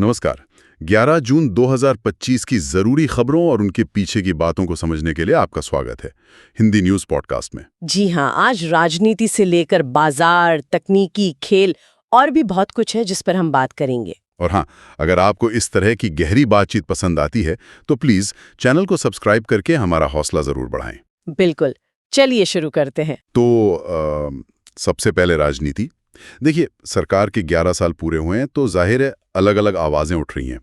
नमस्कार। 11 जून 2025 की जरूरी खबरों और उनके पीछे की बातों को समझने के लिए आपका स्वागत है हिंदी न्यूज पॉडकास्ट में। जी हाँ, आज राजनीति से लेकर बाजार, तकनीकी, खेल और भी बहुत कुछ है जिस पर हम बात करेंगे। और हाँ, अगर आपको इस तरह की गहरी बातचीत पसंद आती है तो प्लीज चैनल को सब्सक्राइब करके हमारा हौसला जरूर बढ़ाएं। बिल्कुल, चलिए शुरू करते हैं। तो सबसे पहले राजनीति। देखिए, सरकार के 11 साल पूरे हुए हैं तो जाहिर है अलग अलग आवाजें उठ रही हैं।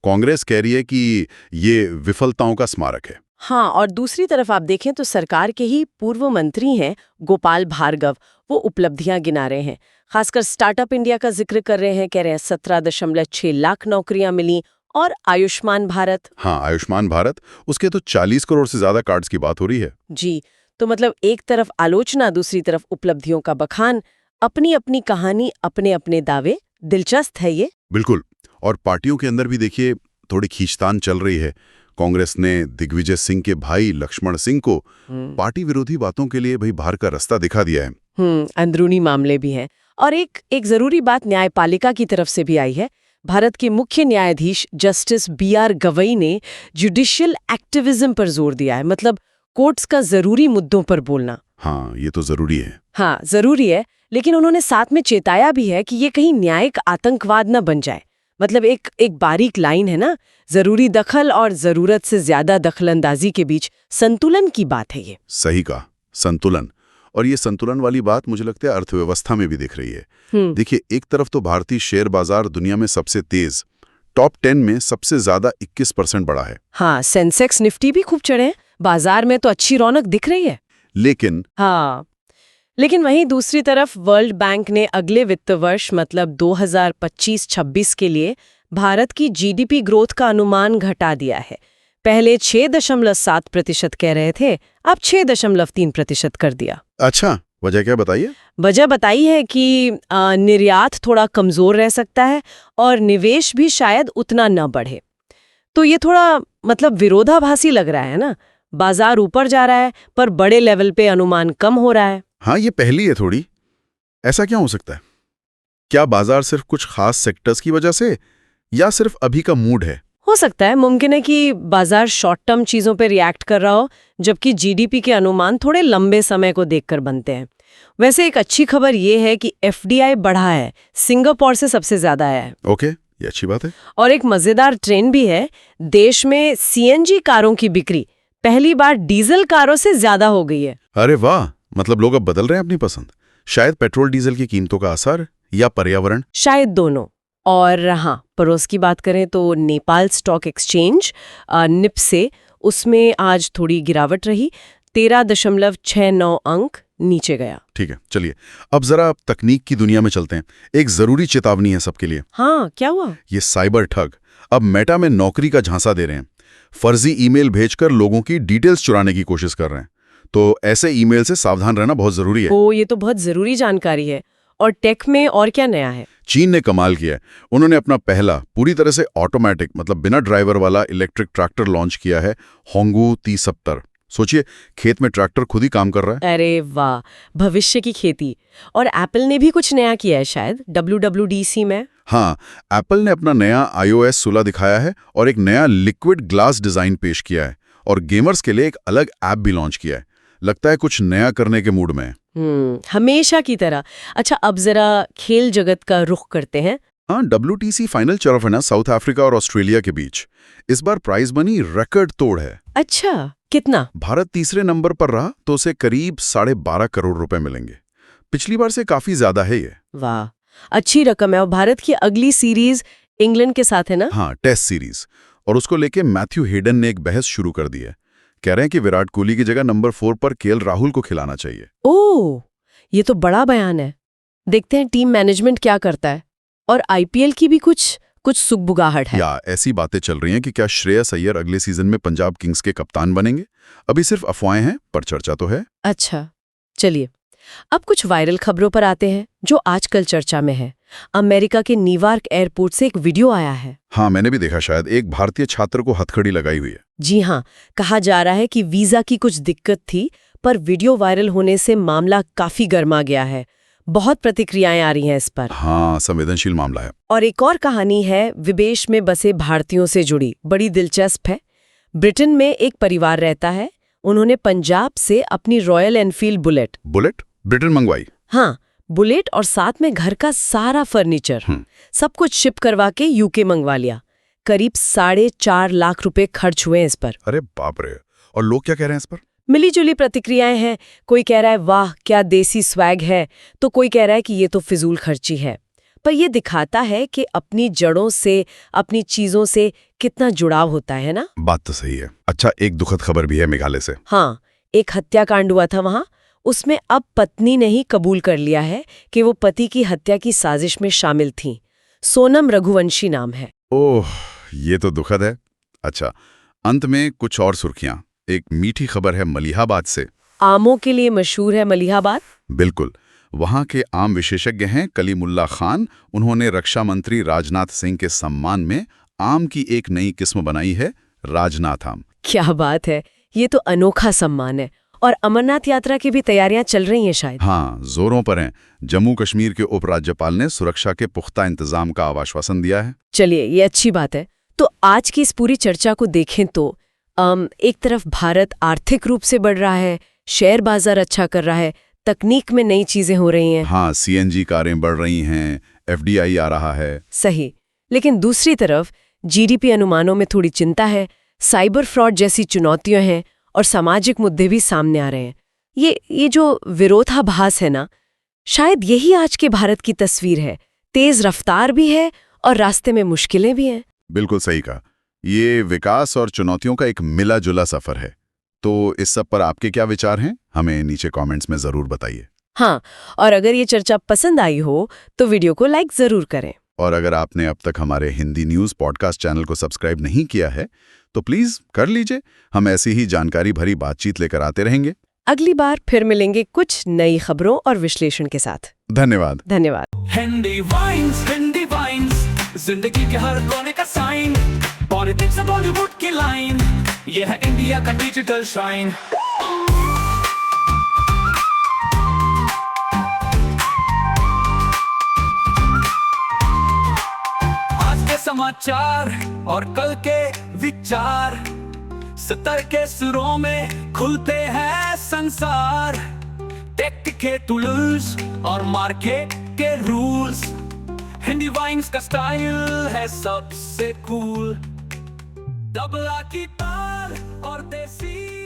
कांग्रेस कह रही है कि ये विफलताओं का स्मारक है। हाँ, और दूसरी तरफ आप देखें तो सरकार के ही पूर्व मंत्री हैं गोपाल भार्गव, वो उपलब्धियां गिना रहे हैं। खासकर स्टार्टअप इंडिया का जिक्र कर रहे हैं, कह रहे हैं 17.6 लाख नौकरियां मिली। और आयुष्मान भारत। हाँ, आयुष्मान भारत, उसके तो 40 करोड़ से ज्यादा कार्ड्स की बात हो रही है। जी, तो मतलब एक तरफ आलोचना, दूसरी तरफ उपलब्धियों का बखान, अपनी अपनी कहानी, अपने अपने दावे। दिलचस्प है ये। बिल्कुल। और पार्टियों के अंदर भी देखिए थोड़ी खींचतान चल रही है। कांग्रेस ने दिग्विजय सिंह के भाई लक्ष्मण सिंह को पार्टी विरोधी बातों के लिए बाहर का रास्ता दिखा दिया है। अंदरूनी मामले भी हैं। और एक जरूरी बात न्यायपालिका की तरफ से भी आई है। भारत के मुख्य न्यायाधीश जस्टिस BR गवई ने जुडिशियल एक्टिविज्म पर जोर दिया है, मतलब कोर्ट्स का जरूरी मुद्दों पर बोलना। हाँ, ये तो जरूरी है। हाँ, जरूरी है, लेकिन उन्होंने साथ में चेताया भी है कि ये कहीं न्यायिक आतंकवाद न बन जाए। मतलब एक बारीक लाइन है ना, जरूरी दखल और जरूरत से ज्यादा दखलंदाजी के बीच संतुलन की बात है ये। सही कहा, संतुलन। और ये संतुलन वाली बात मुझे लगता है अर्थव्यवस्था में भी दिख रही है। देखिए, एक तरफ तो भारतीय शेयर बाजार दुनिया में सबसे तेज, टॉप 10 में सबसे ज्यादा 21% बढ़ा है। हाँ, सेंसेक्स निफ्टी भी खूब चढ़े हैं, बाजार में तो अच्छी रौनक दिख रही है। लेकिन वहीं दूसरी तरफ वर्ल्ड बैंक ने अगले वित्त वर्ष मतलब 2025-26 के लिए भारत की GDP ग्रोथ का अनुमान घटा दिया है। पहले 6.7% कह रहे थे, अब 6.3% कर दिया। अच्छा, वजह क्या बताइए? वजह बताई है कि निर्यात थोड़ा कमजोर रह सकता है और निवेश भी शायद उतना न बढ़े। तो ये थोड़ा मतलब विरोधाभासी लग रहा है ना। बाजार ऊपर जा रहा है पर बड़े लेवल पे अनुमान कम हो रहा है। हाँ, ये पहली है थोड़ी। ऐसा क्या हो सकता है? क्या बाजार सिर्फ कुछ खास सेक्टर्स की वजह से या सिर्फ अभी का मूड है? हो सकता है, मुमकिन है कि बाजार शॉर्ट टर्म चीजों पे रिएक्ट कर रहा हो, जबकि GDP के अनुमान थोड़े लंबे समय को देखकर बनते हैं। वैसे एक अच्छी खबर ये है कि FDI बढ़ा है, सिंगापुर से सबसे ज्यादा है। ओके, ये अच्छी बात है। और एक मजेदार ट्रेंड भी है, देश में CNG कारों की बिक्री पहली बार डीजल कारों से ज्यादा हो गई है। अरे वाह, मतलब लोग अब बदल रहे हैं अपनी पसंद। शायद पेट्रोल डीजल की कीमतों का असर या पर्यावरण, शायद दोनों। और हाँ, पड़ोस की बात करें तो नेपाल स्टॉक एक्सचेंज निप्से, उसमें आज थोड़ी गिरावट रही, 13.69 अंक नीचे गया। ठीक है, चलिए अब जरा तकनीक की दुनिया में चलते हैं। एक जरूरी चेतावनी है सबके लिए। हाँ, क्या हुआ? ये साइबर ठग अब मेटा में नौकरी का झांसा दे रहे हैं। फर्जी ईमेल भेजकर लोगों की डिटेल्स चुराने की कोशिश कर रहे हैं। तो ऐसे ईमेल से सावधान रहना बहुत जरूरी है। ये तो बहुत जरूरी जानकारी है। और टेक में और क्या नया है? चीन ने कमाल किया है। उन्होंने अपना पहला पूरी तरह से ऑटोमेटिक मतलब बिना ड्राइवर वाला इलेक्ट्रिक ट्रैक्टर लॉन्च किया है, होंगू T70। सोचिए, खेत में ट्रैक्टर खुद ही काम कर रहा है। अरे वाह, भविष्य की खेती। और एप्पल ने भी कुछ नया किया है शायद WWDC में। हाँ, एप्पल ने अपना नया iOS 16 दिखाया है और एक नया लिक्विड ग्लास डिजाइन पेश किया है। और गेमर्स के लिए एक अलग ऐप भी लॉन्च किया है। लगता है कुछ नया करने के मूड में। हमेशा की तरह। अच्छा, अब जरा खेल जगत का रुख करते हैं। हाँ, WTC फाइनल चल रहा है ना, साउथ अफ्रीका और ऑस्ट्रेलिया के बीच। इस बार प्राइज मनी रिकॉर्ड तोड़ है। अच्छा, कितना? भारत तीसरे नंबर पर रहा तो उसे करीब 12.5 करोड़ रुपए मिलेंगे। पिछली बार से काफी ज्यादा है ये। वाह, अच्छी रकम है। और भारत की अगली सीरीज इंग्लैंड के साथ है ना? हाँ, टेस्ट सीरीज। और उसको लेके मैथ्यू हेडन ने एक बहस शुरू कर दी है। कह रहे हैं कि विराट कोहली की जगह नंबर 4 पर KL राहुल को खिलाना चाहिए। ओह, ये तो बड़ा बयान है। देखते हैं टीम मैनेजमेंट क्या करता है। और IPL की भी कुछ सुगबुगाहट है। या ऐसी बातें चल रही हैं कि क्या श्रेयस अय्यर अगले सीजन में पंजाब किंग्स के कप्तान बनेंगे। अभी सिर्फ अफवाहें हैं, पर चर्चा तो है। अच्छा, चलिए अब कुछ वायरल खबरों पर आते हैं जो आजकल चर्चा में है। अमेरिका के न्यूयॉर्क एयरपोर्ट से एक वीडियो आया है। हाँ, मैंने भी देखा। शायद एक भारतीय छात्र को हथकड़ी लगाई हुई है। जी हाँ, कहा जा रहा है कि वीजा की कुछ दिक्कत थी, पर वीडियो वायरल होने से मामला काफी गर्मा गया है। बहुत प्रतिक्रियाएं आ रही हैं इस पर। हाँ, संवेदनशील मामला है। और एक और कहानी है विदेश में बसे भारतीयों से जुड़ी, बड़ी दिलचस्प है। ब्रिटेन में एक परिवार रहता है, उन्होंने पंजाब से अपनी रॉयल एनफील्ड बुलेट ब्रिटेन मंगवाई। हाँ, बुलेट और साथ में घर का सारा फर्नीचर सब कुछ शिप करवा के यूके मंगवा लिया। करीब 4.5 लाख रुपए खर्च हुए इस पर। अरे बाप रे। और लोग क्या कह रहे हैं इस पर? मिली जुली प्रतिक्रियाएं हैं। कोई कह रहा है वाह क्या देसी स्वैग है, तो कोई कह रहा है कि ये तो फिजूल खर्ची है। पर ये दिखाता है कि अपनी जड़ों से, अपनी चीजों से कितना जुड़ाव होता है ना। बात तो सही है। अच्छा, एक दुखद खबर भी है मेघालय से। हाँ, एक हत्याकांड हुआ था वहां। उसमें अब पत्नी ने ही कबूल कर लिया है कि वो पति की हत्या की साजिश में शामिल थीं। सोनम रघुवंशी नाम है। ओह, ये तो दुखद है। अच्छा, अंत में कुछ और सुर्खियां। एक मीठी खबर है मलिहाबाद से। आमों के लिए मशहूर है मलिहाबाद। बिल्कुल, वहां के आम विशेषज्ञ हैं कलीमुल्ला खान। उन्होंने रक्षा मंत्री राजनाथ सिंह के सम्मान में आम की एक नई किस्म बनाई है, राजनाथ आम। क्या बात है, ये तो अनोखा सम्मान है। और अमरनाथ यात्रा की भी तैयारियां चल रही हैं शायद। हाँ, जोरों पर हैं। जम्मू कश्मीर के उपराज्यपाल ने सुरक्षा के पुख्ता इंतजाम का आश्वासन दिया है। चलिए, ये अच्छी बात है। तो आज की इस पूरी चर्चा को देखें तो एक तरफ भारत आर्थिक रूप से बढ़ रहा है, शेयर बाजार अच्छा कर रहा है, तकनीक में नई चीजें हो रही हैं। हाँ, सीएनजी कारें बढ़ रही हैं, एफडीआई आ रहा है। सही। लेकिन दूसरी तरफ जीडीपी अनुमानों में थोड़ी चिंता है, साइबर फ्रॉड जैसी चुनौतियां हैं और सामाजिक मुद्दे भी सामने आ रहे हैं। ये जो विरोधाभास है ना, शायद यही आज के भारत की तस्वीर है। तेज रफ्तार भी है और रास्ते में मुश्किलें भी हैं। बिल्कुल सही कहा। ये विकास और चुनौतियों का एक मिला जुला सफर है। तो इस सब पर आपके क्या विचार हैं? हमें नीचे कमेंट्स में जरूर बताइए। हाँ, और अगर ये चर्चा पसंद आई हो तो वीडियो को लाइक जरूर करें। और अगर आपने अब तक हमारे हिंदी न्यूज़ पॉडकास्ट चैनल को सब्सक्राइब नहीं किया है तो प्लीज़ कर लीजिए। हम ऐसी ही जानकारी भरी बातचीत लेकर आते रहेंगे। अगली बार फिर मिलेंगे कुछ नई खबरों और विश्लेषण के साथ। धन्यवाद। हिंदी वाइन्स, जिंदगी के हर कोने का साइन, पॉलिटिक्स और बॉलीवुड की लाइन, ये है इंडिया का डिजिटल शाइन। आज के समाचार और कल के विचार, सतर के सुरों में खुलते हैं संसार। टेक के टूल्स और मार्केट के रूल्स, हिंदी वाइन्स का स्टाइल है सबसे कूल। तबला की ताल और देसी